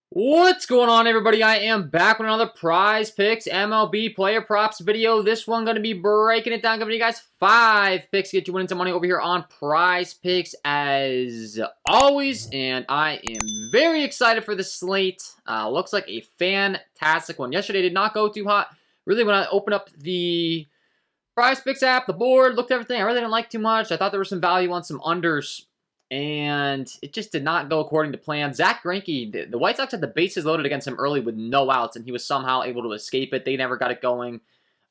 What's going on, everybody? I am back with another Prize Picks MLB player props video. This one going to be breaking it down, giving you guys 5 picks to get you winning some money over here on Prize Picks as always. And I am very excited for this slate. Looks like a fantastic one. Yesterday did not go too hot. Really, when I opened up the Prize Picks app, the board, looked at everything, I really didn't like too much. I thought there was some value on some unders, and it just did not go according to plan. Zach Greinke, the White Sox had the bases loaded against him early with no outs, and he was somehow able to escape it. They never got it going.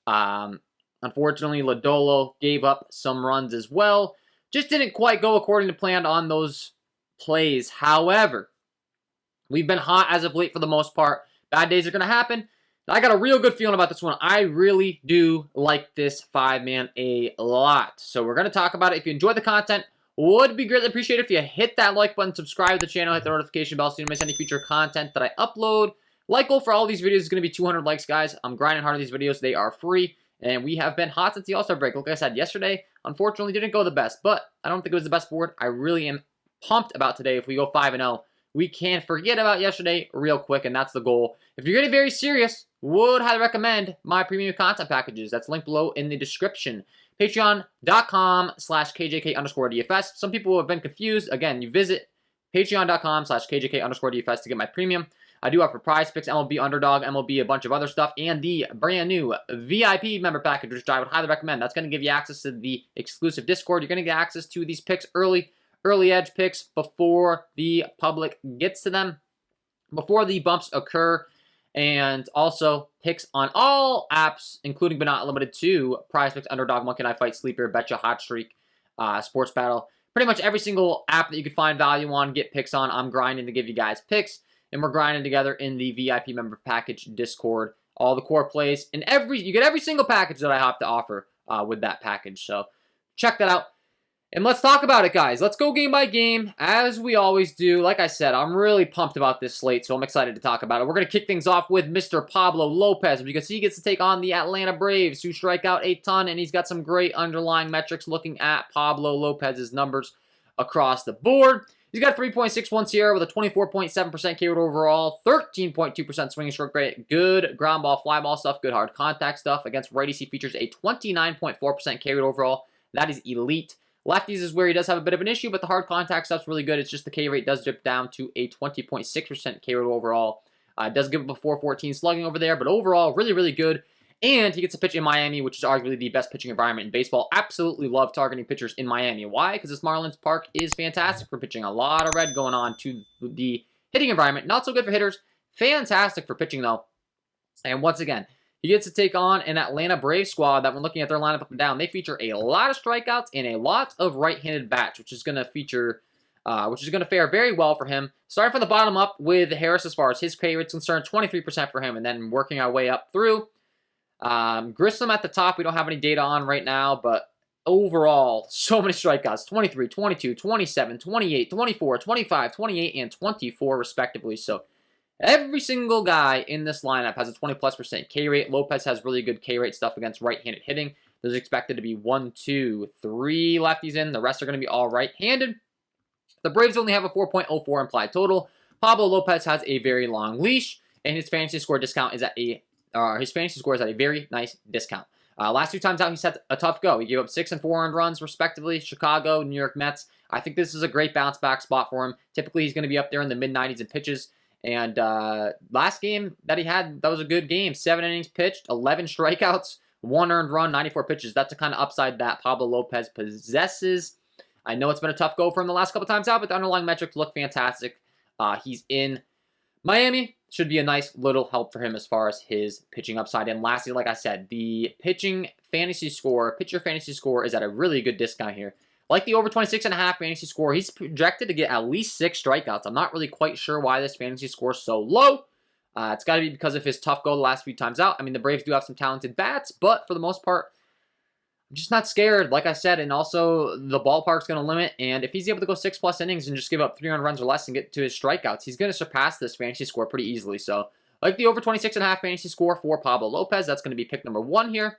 Unfortunately, Lodolo gave up some runs as well. Just didn't quite go according to plan on those plays. However, we've been hot as of late for the most part. Bad days are going to happen. I got a real good feeling about this one. I really do like this 5-man a lot. So we're going to talk about it. If you enjoy the content, would be greatly appreciated if you hit that like button, subscribe to the channel, hit the notification bell so you don't miss any future content that I upload. Like goal for all these videos is going to be 200 likes, guys. I'm grinding hard on these videos. They are free, and we have been hot since the All-Star break. Like I said, yesterday, unfortunately, didn't go the best, but I don't think it was the best board. I really am pumped about today. If we go 5-0, we can forget about yesterday real quick, and that's the goal. If you're getting very serious, would highly recommend my premium content packages. That's linked below in the description. Patreon.com/KJK_DFS. Some people have been confused. Again, you visit Patreon.com/KJK_DFS to get my premium. I do offer Prize Picks, MLB Underdog, MLB, a bunch of other stuff, and the brand new VIP member package, which I would highly recommend. That's going to give you access to the exclusive Discord. You're going to get access to these picks early edge picks before the public gets to them, before the bumps occur. And also picks on all apps, including but not limited to Prize Picks, Underdog, Monkey Knife Fight, Sleeper, Betcha, Hot Streak, Sports Battle. Pretty much every single app that you can find value on, get picks on. I'm grinding to give you guys picks, and we're grinding together in the VIP member package Discord. All the core plays, and you get every single package that I have to offer with that package. So check that out. And let's talk about it, guys. Let's go game by game, as we always do. Like I said, I'm really pumped about this slate, so I'm excited to talk about it. We're going to kick things off with Mr. Pablo Lopez. As you can see, he gets to take on the Atlanta Braves, who strike out a ton, and he's got some great underlying metrics looking at Pablo Lopez's numbers across the board. He's got 3.61 SIERA with a 24.7% K rate overall, 13.2% swinging stroke rate, good ground ball, fly ball stuff, good hard contact stuff. Against righties, he features a 29.4% K rate overall. That is elite. Lefties is where he does have a bit of an issue, but the hard contact stuff's really good. It's just the K rate does dip down to a 20.6% K rate overall. Does give up a 414 slugging over there, but overall, really, really good. And he gets to pitch in Miami, which is arguably the best pitching environment in baseball. Absolutely love targeting pitchers in Miami. Why? Because this Marlins Park is fantastic for pitching. A lot of red going on to the hitting environment. Not so good for hitters. Fantastic for pitching, though. And once again, he gets to take on an Atlanta Braves squad that, when looking at their lineup up and down, they feature a lot of strikeouts and a lot of right-handed bats, which is going to fare very well for him. Starting from the bottom up with Harris as far as his K rate's concerned, 23% for him, and then working our way up through. Grissom at the top, we don't have any data on right now, but overall, so many strikeouts, 23, 22, 27, 28, 24, 25, 28, and 24 respectively. So every single guy in this lineup has a 20+% K rate. Lopez has really good K rate stuff against right-handed hitting. There's expected to be 1, 2, 3 lefties in. The rest are going to be all right-handed. The Braves only have a 4.04 implied total. Pablo Lopez has a very long leash, and his fantasy score discount is at a very nice discount. Last 2 times out, he's had a tough go. He gave up 6 and 4 earned runs, respectively. Chicago, New York Mets. I think this is a great bounce back spot for him. Typically, he's going to be up there in the mid-90s in pitches. And last game that he had, that was a good game. 7 innings pitched, 11 strikeouts, 1 earned run, 94 pitches. That's the kind of upside that Pablo Lopez possesses. I know it's been a tough go for him the last couple times out, but the underlying metrics look fantastic. He's in Miami. Should be a nice little help for him as far as his pitching upside. And lastly, like I said, the pitcher fantasy score is at a really good discount here. Like the over 26.5 fantasy score, he's projected to get at least 6 strikeouts. I'm not really quite sure why this fantasy score is so low. It's got to be because of his tough go the last few times out. I mean, the Braves do have some talented bats, but for the most part, I'm just not scared, like I said. And also, the ballpark's going to limit. And if he's able to go 6+ innings and just give up 300 runs or less and get to his strikeouts, he's going to surpass this fantasy score pretty easily. So, like the over 26.5 fantasy score for Pablo Lopez, that's going to be pick number 1 here.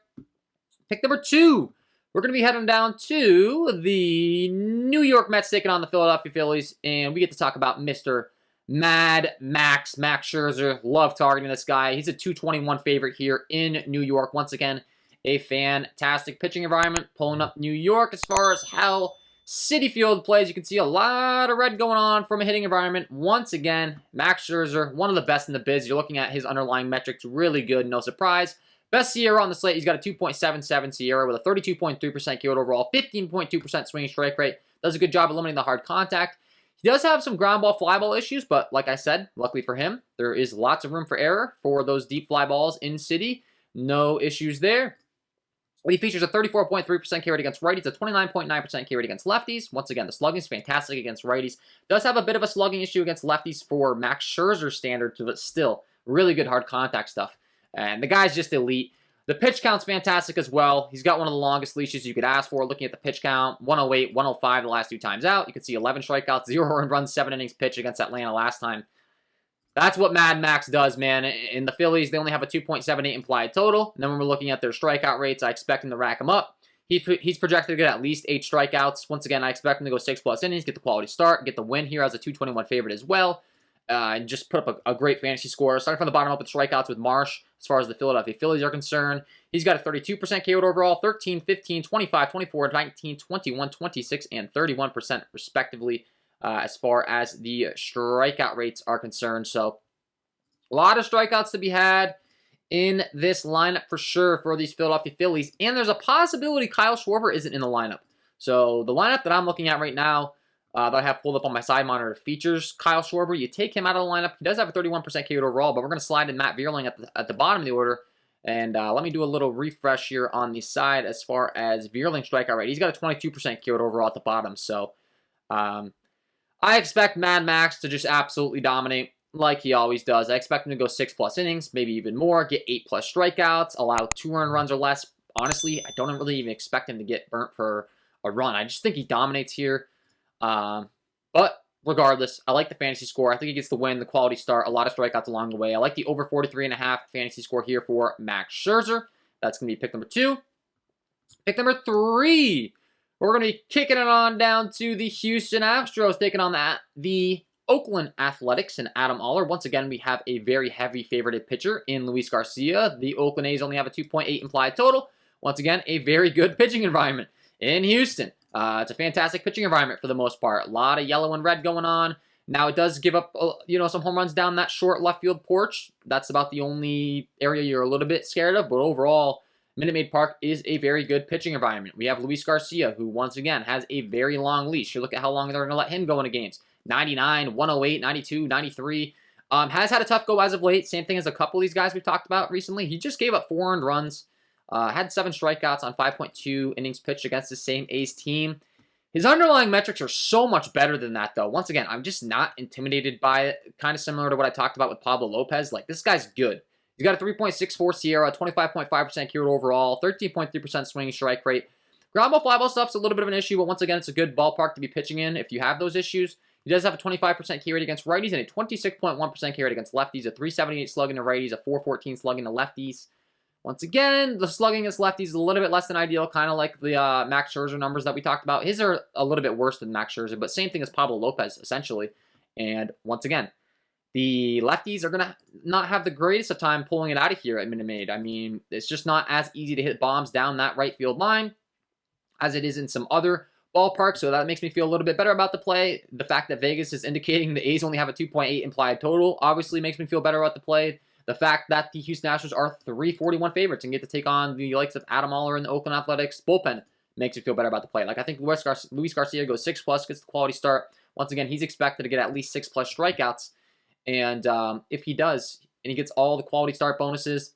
Pick number 2. We're going to be heading down to the New York Mets taking on the Philadelphia Phillies, and we get to talk about Mr. Mad Max, Max Scherzer. Love targeting this guy. He's a 221 favorite here in New York. Once again, a fantastic pitching environment. Pulling up New York as far as how Citi Field plays. You can see a lot of red going on from a hitting environment. Once again, Max Scherzer, one of the best in the biz. You're looking at his underlying metrics, really good, no surprise. Best SIERA on the slate, he's got a 2.77 SIERA with a 32.3% K overall, 15.2% swinging strike rate. Does a good job eliminating the hard contact. He does have some ground ball, fly ball issues, but like I said, luckily for him, there is lots of room for error for those deep fly balls in Citi. No issues there. He features a 34.3% K rate against righties, a 29.9% K rate against lefties. Once again, the slugging is fantastic against righties. Does have a bit of a slugging issue against lefties for Max Scherzer standards, but still, really good hard contact stuff. And the guy's just elite. The pitch count's fantastic as well. He's got one of the longest leashes you could ask for. Looking at the pitch count, 108, 105 the last 2 times out. You can see 11 strikeouts, 0 earned runs, 7 innings pitched against Atlanta last time. That's what Mad Max does, man. In the Phillies, they only have a 2.78 implied total. And then when we're looking at their strikeout rates, I expect him to rack them up. He's projected to get at least 8 strikeouts. Once again, I expect him to go 6+ innings, get the quality start, get the win here as a 221 favorite as well. And just put up a great fantasy score. Starting from the bottom up with strikeouts with Marsh, as far as the Philadelphia Phillies are concerned. He's got a 32% KO overall, 13, 15, 25, 24, 19, 21, 26, and 31% respectively as far as the strikeout rates are concerned. So a lot of strikeouts to be had in this lineup for sure for these Philadelphia Phillies. And there's a possibility Kyle Schwarber isn't in the lineup. So the lineup that I'm looking at right now, that I have pulled up on my side monitor features Kyle Schwarber. You take him out of the lineup. He does have a 31% KO overall, but we're going to slide in Matt Vierling at the bottom of the order. And let me do a little refresh here on the side as far as Vierling strikeout rate. He's got a 22% KO overall at the bottom. So I expect Mad Max to just absolutely dominate like he always does. I expect him to go 6+ innings, maybe even more, get 8+ strikeouts, allow 2 earned runs or less. Honestly, I don't really even expect him to get burnt for a run. I just think he dominates here. But regardless, I like the fantasy score. I think he gets the win, the quality start, a lot of strikeouts along the way. I like the over 43.5 fantasy score here for Max Scherzer. That's going to be pick number 2. Pick number 3. We're going to be kicking it on down to the Houston Astros, taking on the Oakland Athletics and Adam Oller. Once again, we have a very heavy favorited pitcher in Luis Garcia. The Oakland A's only have a 2.8 implied total. Once again, a very good pitching environment in Houston. It's a fantastic pitching environment for the most part. A lot of yellow and red going on. Now, it does give up, some home runs down that short left field porch. That's about the only area you're a little bit scared of. But overall, Minute Maid Park is a very good pitching environment. We have Luis Garcia, who once again has a very long leash. You look at how long they're going to let him go into games. 99, 108, 92, 93. Has had a tough go as of late. Same thing as a couple of these guys we've talked about recently. He just gave up 4 earned runs. Had 7 strikeouts on 5.2 innings pitched against the same A's team. His underlying metrics are so much better than that, though. Once again, I'm just not intimidated by it. Kind of similar to what I talked about with Pablo Lopez. Like, this guy's good. He's got a 3.64 SIERA, 25.5% K overall, 13.3% swinging strike rate. Ground ball, fly ball stuff's a little bit of an issue, but once again, it's a good ballpark to be pitching in if you have those issues. He does have a 25% K rate against righties and a 26.1% K rate against lefties, a 378 slugging to righties, a 414 slugging to lefties. Once again, the slugging against lefties is a little bit less than ideal, kind of like the Max Scherzer numbers that we talked about. His are a little bit worse than Max Scherzer, but same thing as Pablo Lopez, essentially. And once again, the lefties are going to not have the greatest of time pulling it out of here at Minute Maid. I mean, it's just not as easy to hit bombs down that right field line as it is in some other ballparks, so that makes me feel a little bit better about the play. The fact that Vegas is indicating the A's only have a 2.8 implied total obviously makes me feel better about the play. The fact that the Houston Astros are 341 favorites and get to take on the likes of Adam Oller and the Oakland Athletics bullpen makes me feel better about the play. Like, I think Luis Garcia goes 6+, gets the quality start. Once again, he's expected to get at least 6+ strikeouts. And if he does, and he gets all the quality start bonuses,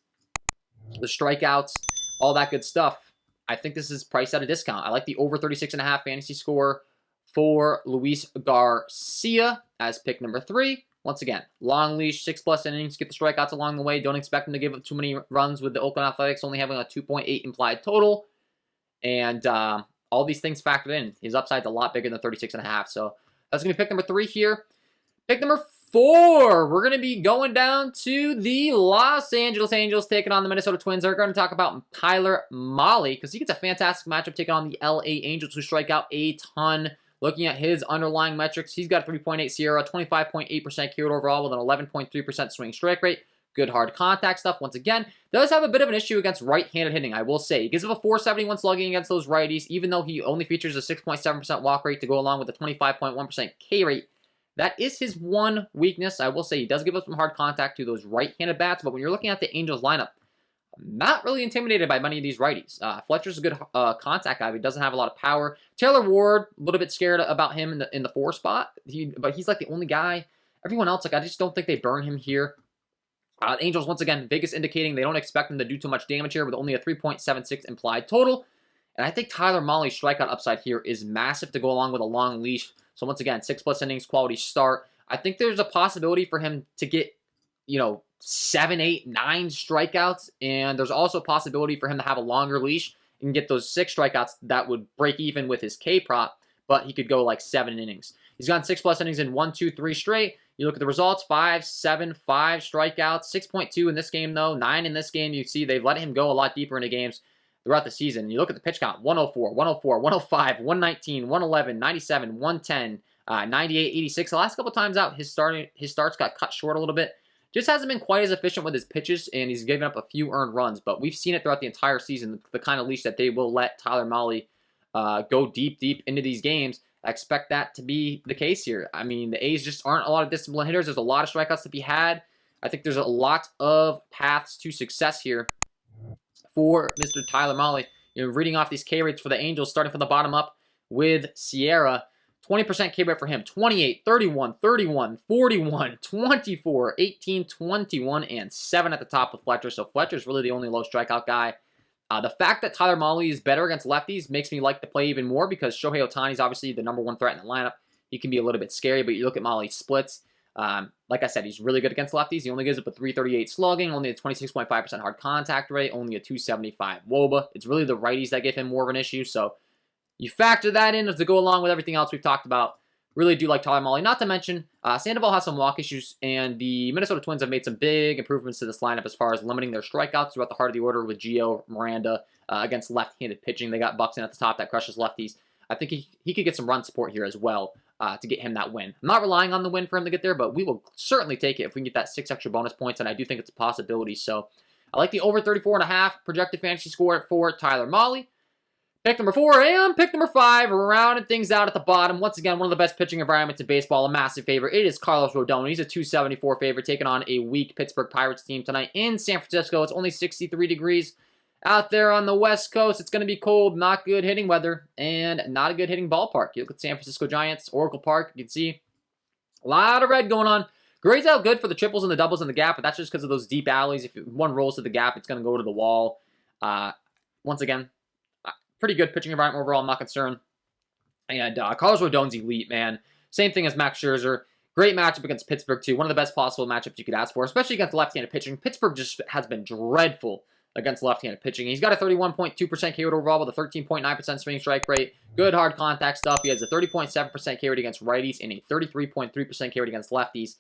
the strikeouts, all that good stuff, I think this is priced at a discount. I like the over 36.5 fantasy score for Luis Garcia as pick number 3. Once again, long leash, 6+ innings, get the strikeouts along the way. Don't expect him to give up too many runs with the Oakland Athletics only having a 2.8 implied total. And all these things factored in. His upside's a lot bigger than 36.5. So that's going to be pick number 3 here. Pick number 4, we're going to be going down to the Los Angeles Angels taking on the Minnesota Twins. They're going to talk about Tyler Mahle because he gets a fantastic matchup taking on the LA Angels who strike out a ton. Looking at his underlying metrics, he's got a 3.8 Sierra, 25.8% carried overall with an 11.3% swing strike rate. Good hard contact stuff. Once again, does have a bit of an issue against right-handed hitting, I will say. He gives up a 471 slugging against those righties, even though he only features a 6.7% walk rate to go along with a 25.1% K rate. That is his one weakness. I will say he does give up some hard contact to those right-handed bats, but when you're looking at the Angels lineup, I'm not really intimidated by many of these righties. Fletcher's a good contact guy, but he doesn't have a lot of power. Taylor Ward, a little bit scared about him in the 4 spot, but he's like the only guy. Everyone else, like I just don't think they burn him here. Angels, once again, Vegas indicating they don't expect him to do too much damage here with only a 3.76 implied total. And I think Tyler Mahle's strikeout upside here is massive to go along with a long leash. So once again, 6+ innings, quality start. I think there's a possibility for him to get, 7, 8, 9 strikeouts. And there's also a possibility for him to have a longer leash and get those 6 strikeouts that would break even with his K prop. But he could go like 7 innings. He's gone 6+ innings in 1, 2, 3 straight. You look at the results, 5, 7, 5 strikeouts, 6.2 in this game though, 9 in this game. You see they've let him go a lot deeper into games throughout the season. You look at the pitch count, 104, 104, 105, 119, 111, 97, 110, 98, 86. The last couple times out, his starts got cut short a little bit. Just hasn't been quite as efficient with his pitches, and he's given up a few earned runs. But we've seen it throughout the entire season, the kind of leash that they will let Tyler Mahle go deep into these games. I expect that to be the case here. I mean, the A's just aren't a lot of disciplined hitters. There's a lot of strikeouts to be had. I think there's a lot of paths to success here for Mr. Tyler Mahle. Reading off these K rates for the Angels, starting from the bottom up with Sierra. 20% K rate for him. 28, 31, 31, 41, 24, 18, 21, and 7 at the top with Fletcher. So Fletcher's really the only low strikeout guy. The fact that Tyler Mahle is better against lefties makes me like the play even more because Shohei Ohtani is obviously the #1 threat in the lineup. He can be a little bit scary, but you look at Mahle's splits. Like I said, he's really good against lefties. He only gives up a 338 slugging, only a 26.5% hard contact rate, only a 275 WOBA. It's really the righties that give him more of an issue. So you factor that in to go along with everything else we've talked about. Really do like Tyler Mahle. Not to mention, Sandoval has some walk issues, and the Minnesota Twins have made some big improvements to this lineup as far as limiting their strikeouts throughout the heart of the order with Gio, Miranda, against left-handed pitching. They got Buxton at the top that crushes lefties. I think he could get some run support here as well to get him that win. I'm not relying on the win for him to get there, but we will certainly take it if we can get that 6 extra bonus points, and I do think it's a possibility. So I like the over 34.5 projected fantasy score for Tyler Mahle. Pick number 4 and pick number 5, rounding things out at the bottom. Once again, one of the best pitching environments in baseball, a massive favorite. It is Carlos Rodon. He's a 274 favorite, taking on a weak Pittsburgh Pirates team tonight in San Francisco. It's only 63 degrees out there on the West Coast. It's going to be cold, not good hitting weather, and not a good hitting ballpark. You look at San Francisco Giants, Oracle Park, you can see a lot of red going on. Grades out good for the triples and the doubles in the gap, but that's just because of those deep alleys. If one rolls to the gap, it's going to go to the wall. Once again, pretty good pitching environment overall. I'm not concerned. And Carlos Rodon's elite, man. Same thing as Max Scherzer. Great matchup against Pittsburgh, too. One of the best possible matchups you could ask for, especially against left-handed pitching. Pittsburgh just has been dreadful against left-handed pitching. He's got a 31.2% K rate overall with a 13.9% swing strike rate. Good hard contact stuff. He has a 30.7% K rate against righties and a 33.3% K rate against lefties.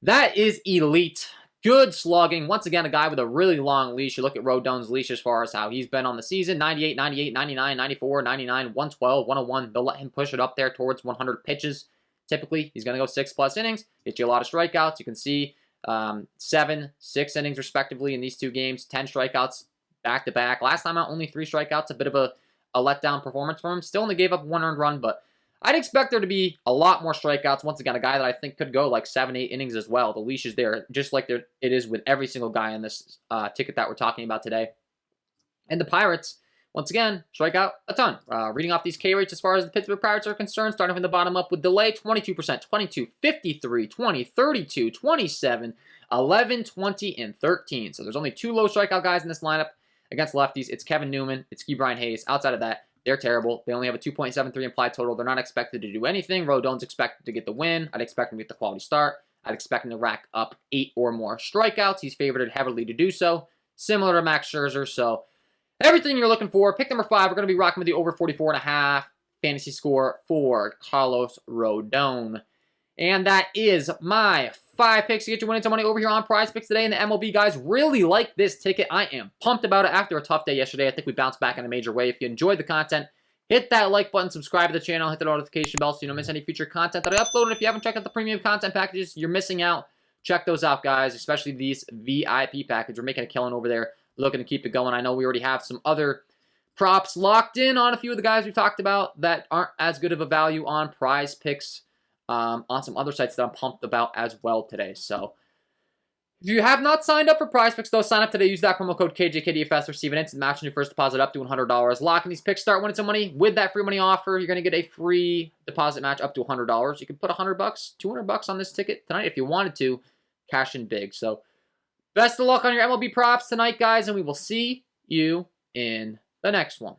That is elite. Good slugging. Once again, a guy with a really long leash. You look at Rodon's leash as far as how he's been on the season. 98, 98, 99, 94, 99, 112, 101. They'll let him push it up there towards 100 pitches. Typically, he's going to go 6+ innings. Get you a lot of strikeouts. You can see 7, 6 innings respectively in these 2 games. 10 strikeouts back-to-back. Last time out, only 3 strikeouts. A bit of a letdown performance for him. Still only gave up 1 earned run, but I'd expect there to be a lot more strikeouts. Once again, a guy that I think could go like 7, 8 innings as well. The leash is there, just like it is with every single guy on this ticket that we're talking about today. And the Pirates, once again, strike out a ton. Reading off these K rates as far as the Pittsburgh Pirates are concerned, starting from the bottom up with delay, 22%, 22, 53, 20, 32, 27, 11, 20, and 13. So there's only 2 low strikeout guys in this lineup against lefties. It's Kevin Newman. It's Ke'Bryan Hayes. Outside of that, they're terrible. They only have a 2.73 implied total. They're not expected to do anything. Rodon's expected to get the win. I'd expect him to get the quality start. I'd expect him to rack up 8 or more strikeouts. He's favored heavily to do so, similar to Max Scherzer. So everything you're looking for. Pick number 5, we're going to be rocking with the over 44.5 fantasy score for Carlos Rodon. And that is my 5 picks to get you winning some money over here on Prizepicks today. And the MLB guys really like this ticket. I am pumped about it after a tough day yesterday. I think we bounced back in a major way. If you enjoyed the content, Hit that like button, subscribe to the channel, hit the notification bell so you don't miss any future content that I upload. And if you haven't checked out the premium content packages, you're missing out. Check those out, guys, especially these VIP packages. We're making a killing over there, looking to keep it going. I know we already have some other props locked in on a few of the guys we've talked about that aren't as good of a value on Prizepicks, on some other sites that I'm pumped about as well today. So if you have not signed up for Prizepicks, though, sign up today. Use that promo code KJK DFS. Receive an instant match on your first deposit up to $100. Locking these picks, start winning some money. With that free money offer, you're going to get a free deposit match up to $100. You can put $100, $200 on this ticket tonight if you wanted to. Cash in big. So best of luck on your MLB props tonight, guys, and we will see you in the next one.